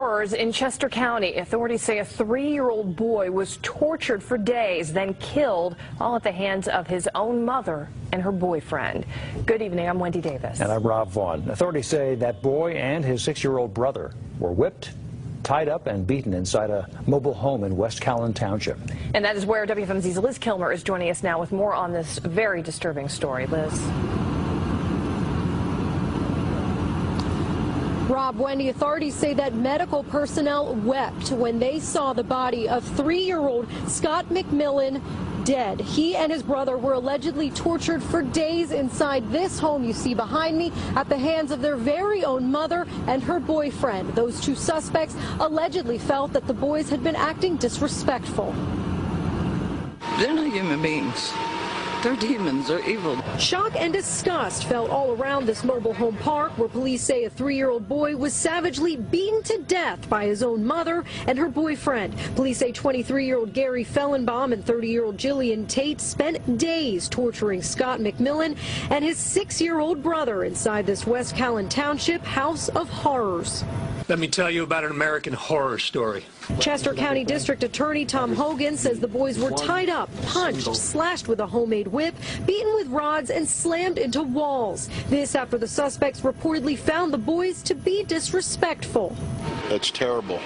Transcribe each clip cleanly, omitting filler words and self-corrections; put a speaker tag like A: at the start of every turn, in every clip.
A: In Chester County, authorities say a 3-year-old boy was tortured for days, then killed, all at the hands of his own mother and her boyfriend. Good evening, I'm Wendy Davis.
B: And I'm Rob Vaughn. Authorities say that boy and his 6-year-old brother were whipped, tied up, and beaten inside a mobile home in West Callan Township.
A: And that is where WFMZ's Liz Kilmer is joining us now with more on this very disturbing story. Liz.
C: Rob, Wendy, authorities say that medical personnel wept when they saw the body of 3-year-old Scott McMillan dead. He and his brother were allegedly tortured for days inside this home you see behind me at the hands of their very own mother and her boyfriend. Those two suspects allegedly felt that the boys had been acting disrespectful.
D: They're not human beings. They're demons. They're evil.
C: Shock and disgust felt all around this mobile home park where police say a 3-year-old boy was savagely beaten to death by his own mother and her boyfriend. Police say 23-year-old Gary Fellenbaum and 30-year-old Jillian Tate spent days torturing Scott McMillan and his 6-year-old brother inside this West Callan Township house of horrors.
E: Let me tell you about an American horror story.
C: Chester County District Attorney Tom Hogan says the boys were tied up, punched, slashed with a homemade whip, beaten with rods, and slammed into walls. This after the suspects reportedly found the boys to be disrespectful.
F: It's terrible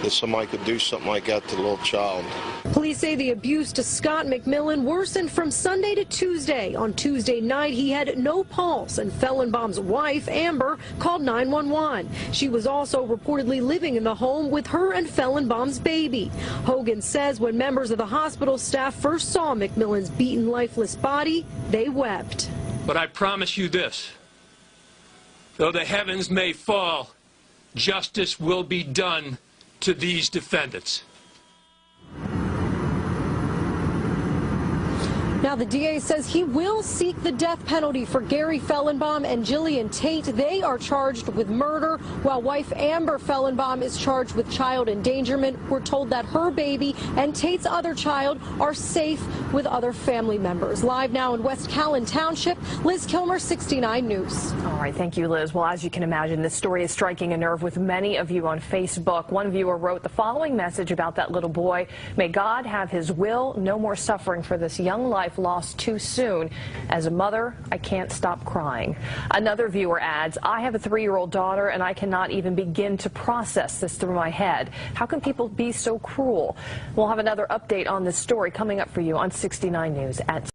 F: that somebody could do something like that to a little child.
C: Police say the abuse to Scott McMillan worsened from Sunday to Tuesday. On Tuesday night, he had no pulse, and Fellenbaum's wife, Amber, called 911. She was also reportedly living in the home with her and Fellenbaum's baby. Hogan says when members of the hospital staff first saw McMillan's beaten, lifeless body, they wept.
E: But I promise you this, though the heavens may fall, justice will be done to these defendants.
C: Now, the DA says he will seek the death penalty for Gary Fellenbaum and Jillian Tate. They are charged with murder, while wife Amber Fellenbaum is charged with child endangerment. We're told that her baby and Tate's other child are safe with other family members. Live now in West Callan Township, Liz Kilmer, 69 News.
A: All right, thank you, Liz. Well, as you can imagine, this story is striking a nerve with many of you on Facebook. One viewer wrote the following message about that little boy: "May God have his will, no more suffering for this young life lost too soon. As a mother, I can't stop crying." Another viewer adds, "I have a 3-year-old daughter and I cannot even begin to process this through my head. How can people be so cruel?" We'll have another update on this story coming up for you on 69 News at